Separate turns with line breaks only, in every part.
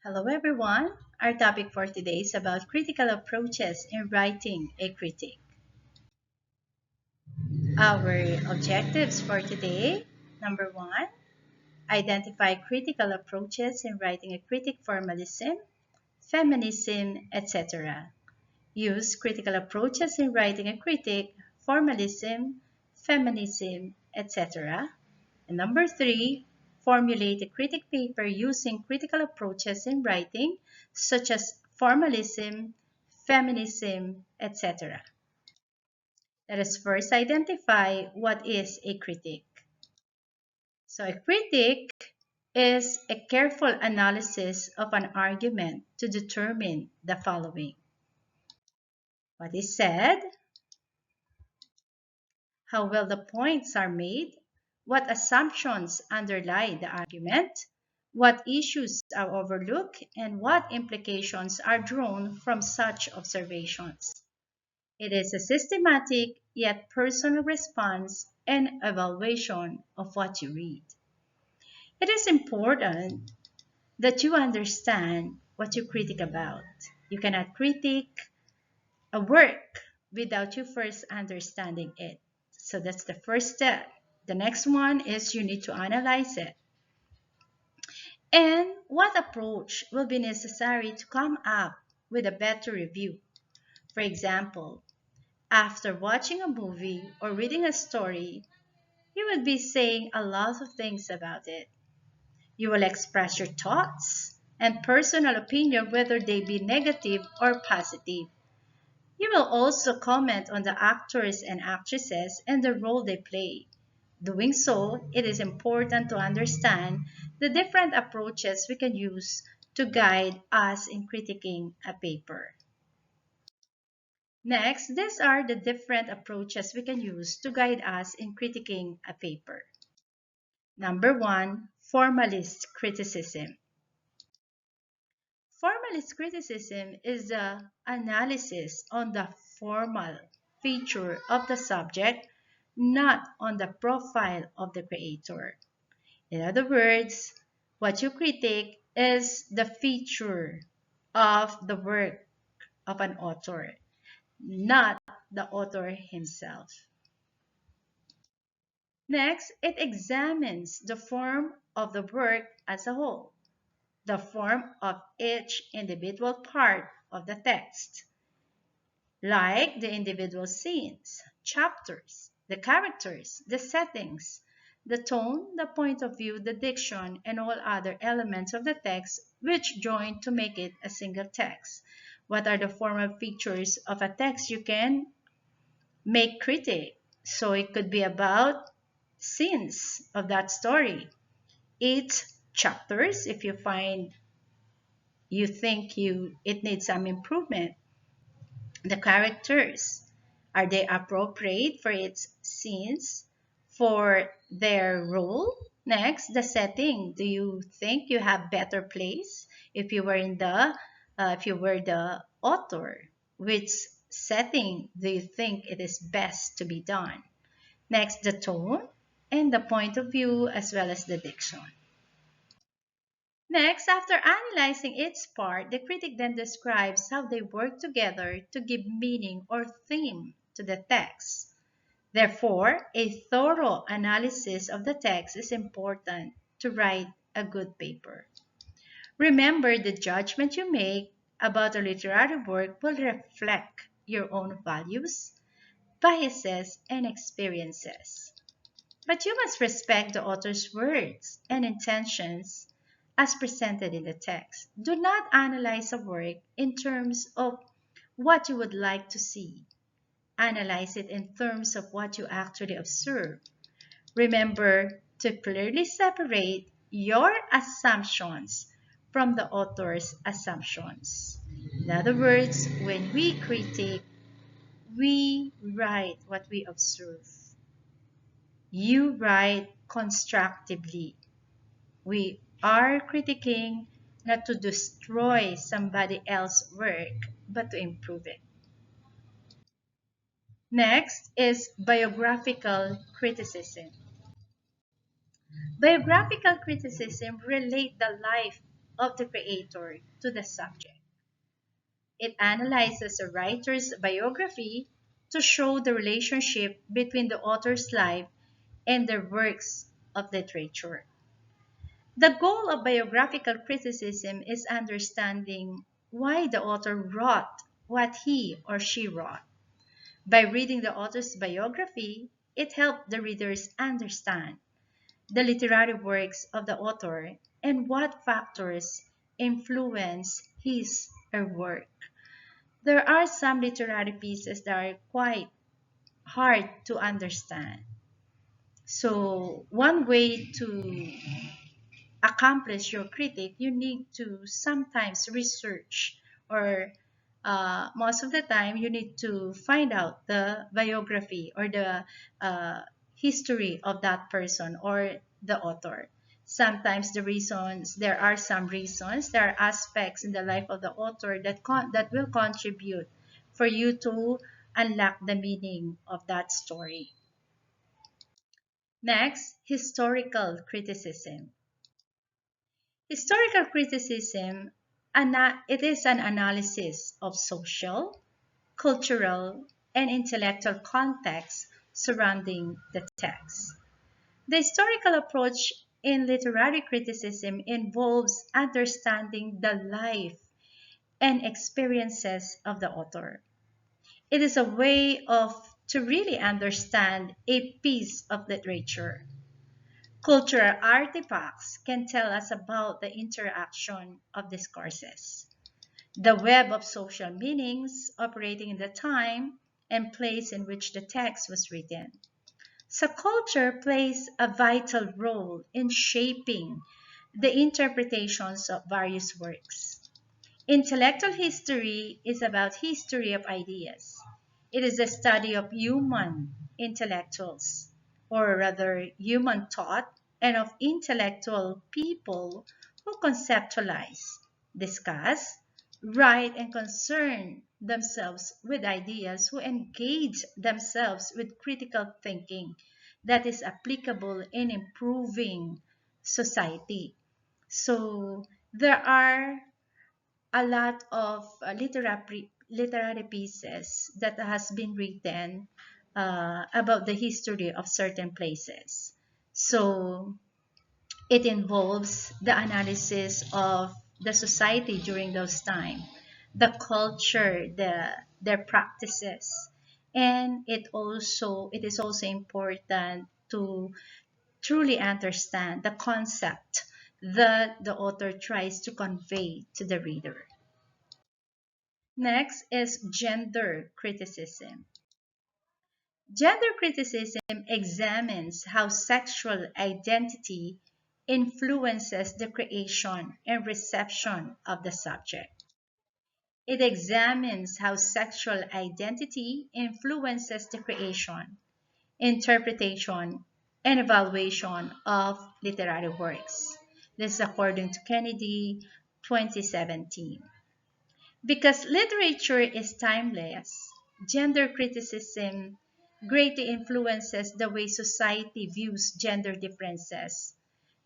Hello everyone. Our topic for today is about critical approaches in writing a critique. Our objectives for today: number one, identify critical approaches in writing a critique: formalism, feminism, etc. Use critical approaches in writing a critique: formalism, feminism, etc. And number three, formulate a critic paper using critical approaches in writing, such as formalism, feminism, etc. Let us first identify what is a critique. So, a critique is a careful analysis of an argument to determine the following: what is said, how well the points are made, what assumptions underlie the argument, what issues are overlooked, and what implications are drawn from such observations. It is a systematic yet personal response and evaluation of what you read. It is important that you understand what you critique about. You cannot critique a work without you first understanding it. So that's the first step. The next one is you need to analyze it. And what approach will be necessary to come up with a better review? For example, after watching a movie or reading a story, you will be saying a lot of things about it. You will express your thoughts and personal opinion, whether they be negative or positive. You will also comment on the actors and actresses and the role they play. Doing so, it is important to understand the different approaches we can use to guide us in critiquing a paper. Next, these are the different approaches we can use to guide us in critiquing a paper. Number one, formalist criticism. Formalist criticism is the analysis on the formal feature of the subject, not on the profile of the creator. In other words, what you critique is the feature of the work of an author, not the author himself. Next, it examines the form of the work as a whole, the form of each individual part of the text, like the individual scenes, chapters, the characters, the settings, the tone, the point of view, the diction, and all other elements of the text which join to make it a single text. What are the formal features of a text you can make critique? So it could be about scenes of that story, 8 chapters if you find you think it needs some improvement. The characters, are they appropriate for its scenes, for their role? Next, the setting, do you think you have better place if you were if you were the author? Which setting do you think it is best to be done? Next, the tone and the point of view, as well as the diction. Next, after analyzing each part, the critic then describes how they work together to give meaning or theme to the text. Therefore, a thorough analysis of the text is important to write a good paper. Remember, the judgment you make about a literary work will reflect your own values, biases, and experiences. But you must respect the author's words and intentions as presented in the text. Do not analyze a work in terms of what you would like to see. Analyze it in terms of what you actually observe. Remember to clearly separate your assumptions from the author's assumptions. In other words, when we critique, we write what we observe. You write constructively. We are critiquing not to destroy somebody else's work, but to improve it. Next is biographical criticism. Biographical criticism relate the life of the creator to the subject. It analyzes a writer's biography to show the relationship between the author's life and their works of literature. The goal of biographical criticism is understanding why the author wrote what he or she wrote. By reading the author's biography, it helps the readers understand the literary works of the author and what factors influence his or work. There are some literary pieces that are quite hard to understand. So, one way to accomplish your critic, you need to sometimes research, or most of the time, you need to find out the biography or the uh, history of that person or the author. Sometimes there are some reasons, there are aspects in the life of the author that will contribute for you to unlock the meaning of that story. Next, historical criticism. Historical criticism, it is an analysis of social, cultural, and intellectual context surrounding the text. The historical approach in literary criticism involves understanding the life and experiences of the author. It is a way to really understand a piece of literature. Cultural artifacts can tell us about the interaction of discourses, the web of social meanings operating in the time and place in which the text was written. So, culture plays a vital role in shaping the interpretations of various works. Intellectual history is about history of ideas. It is the study of human intellectuals, or rather human thought, and of intellectual people who conceptualize, discuss, write, and concern themselves with ideas, who engage themselves with critical thinking that is applicable in improving society. So there are a lot of literary pieces that has been written about the history of certain places. So it involves the analysis of the society during those time, the culture, their practices, and it is also important to truly understand the concept that the author tries to convey to the reader. Next is gender criticism. Gender criticism examines how sexual identity influences the creation and reception of the subject. It examines how sexual identity influences the creation, interpretation, and evaluation of literary works. This is according to Kennedy, 2017. Because literature is timeless, gender criticism greatly influences the way society views gender differences.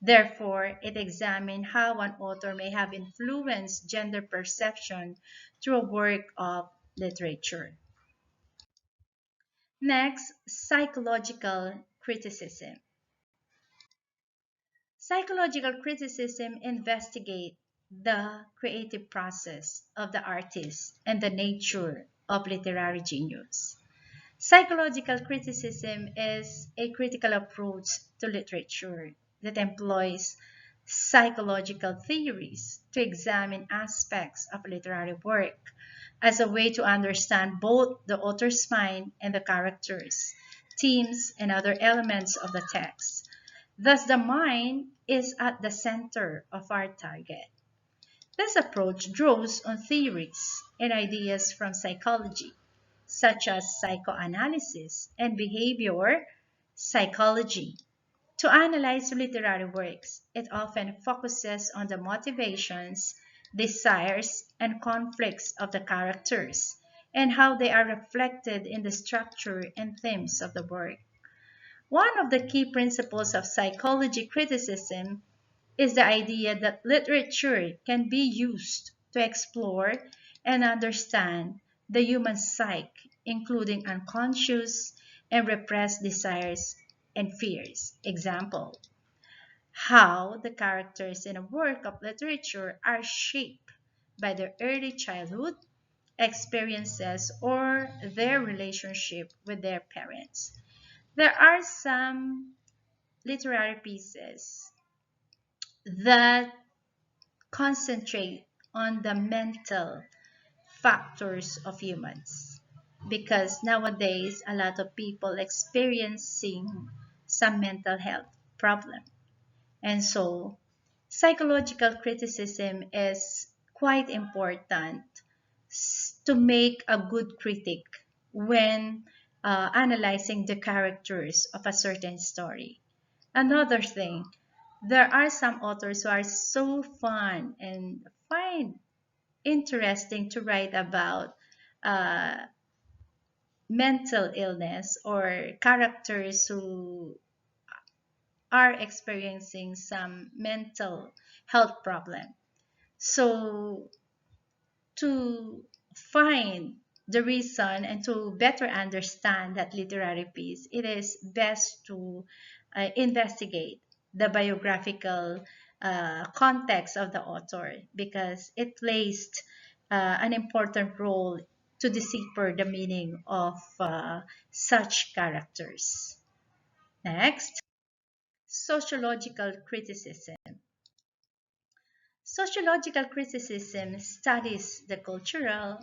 Therefore, it examines how an author may have influenced gender perception through a work of literature. Next, psychological criticism. Psychological criticism investigates the creative process of the artist and the nature of literary genius. Psychological criticism is a critical approach to literature that employs psychological theories to examine aspects of literary work as a way to understand both the author's mind and the characters, themes, and other elements of the text. Thus, the mind is at the center of our target. This approach draws on theories and ideas from psychology, such as psychoanalysis and behavior psychology. To analyze literary works, it often focuses on the motivations, desires, and conflicts of the characters, and how they are reflected in the structure and themes of the work. One of the key principles of psychology criticism is the idea that literature can be used to explore and understand the human psyche, including unconscious and repressed desires and fears. Example, how the characters in a work of literature are shaped by their early childhood experiences or their relationship with their parents. There are some literary pieces that concentrate on the mental factors of humans because nowadays a lot of people experiencing some mental health problem, and so psychological criticism is quite important to make a good critic when analyzing the characters of a certain story. Another thing, there are some authors who are so fun and find interesting to write about uh, mental illness or characters who are experiencing some mental health problem. So to find the reason and to better understand that literary piece, it is best to investigate the biographical context of the author because it plays an important role to decipher the meaning of such characters. Next, sociological criticism. Sociological criticism studies the cultural,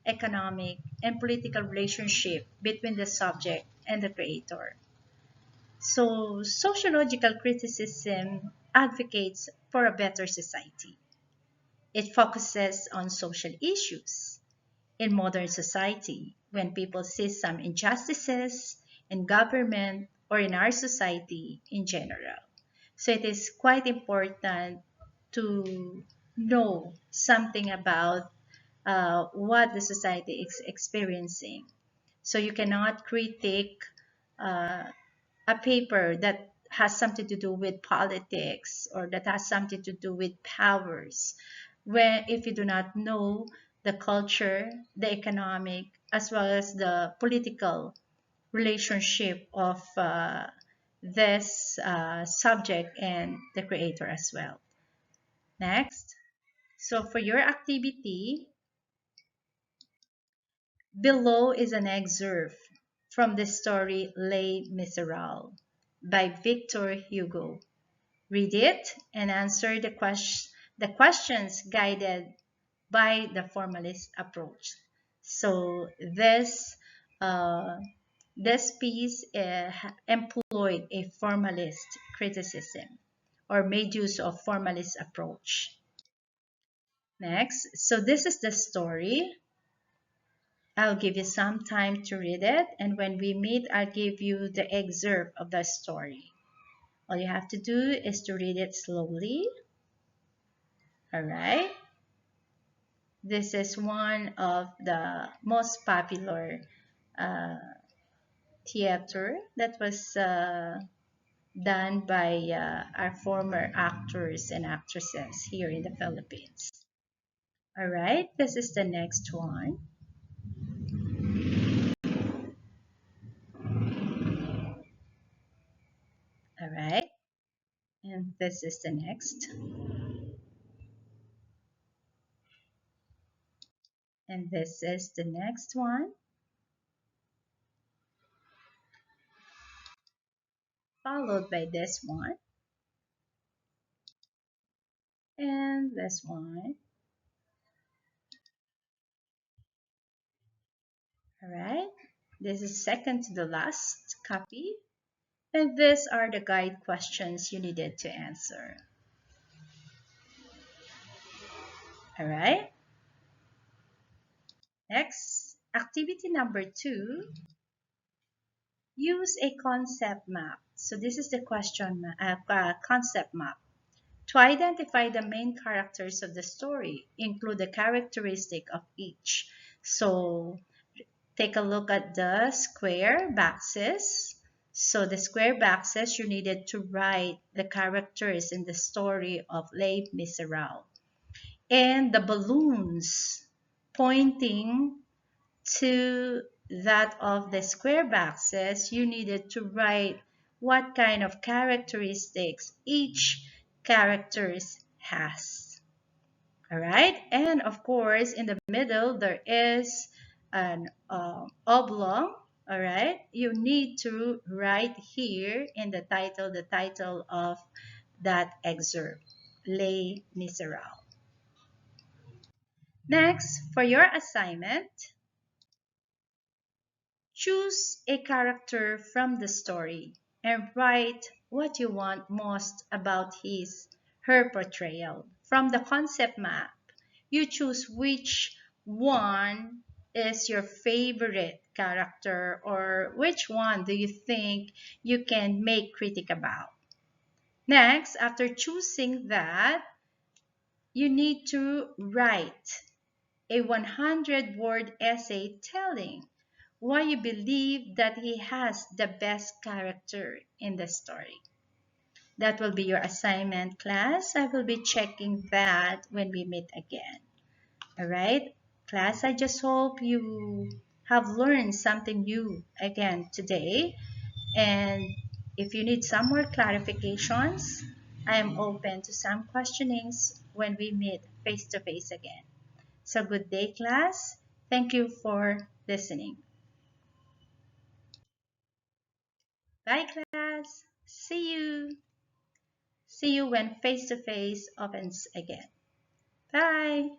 economic, and political relationship between the subject and the creator. So, sociological criticism advocates for a better society. It focuses on social issues in modern society when people see some injustices in government or in our society in general. So it is quite important to know something about what the society is experiencing. So you cannot critique uh, a paper that has something to do with politics or that has something to do with powers, where if you do not know the culture, the economic, as well as the political relationship of this subject and the creator as well. Next. So for your activity, below is an excerpt from the story Les Miserables by Victor Hugo. Read it and answer the questions guided by the formalist approach. So uh, this piece employed a formalist criticism or made use of formalist approach. Next, so this is the story. I'll give you some time to read it, and when we meet, I'll give you the excerpt of the story. All you have to do is to read it slowly. All right. This is one of the most popular uh, theater that was done by our former actors and actresses here in the Philippines. All right, this is the next one. All right, and this is the next. And this is the next one, followed by this one, and this one. All right, this is second to the last copy. And these are the guide questions you needed to answer. All right. Next, activity number 2, use a concept map. So this is the concept map. To identify the main characters of the story, include the characteristic of each. So take a look at the square boxes. So the square boxes, you needed to write the characters in the story of Les Miserables. And the balloons pointing to that of the square boxes, you needed to write what kind of characteristics each characters has. All right, and of course, in the middle, there is an oblong. All right, you need to write here in the title of that excerpt, Les Miserables. Next, for your assignment, choose a character from the story and write what you want most about her portrayal. From the concept map, you choose which one is your favorite character or which one do you think you can make critic about. Next, after choosing that, you need to write a 100-word essay telling why you believe that he has the best character in the story. That will be your assignment, class. I will be checking that when we meet again. All right, class, I just hope you have learned something new again today. And if you need some more clarifications, I am open to some questionings when we meet face to face again. So good day, class. Thank you for listening. Bye, class. See you. See you when face to face opens again. Bye.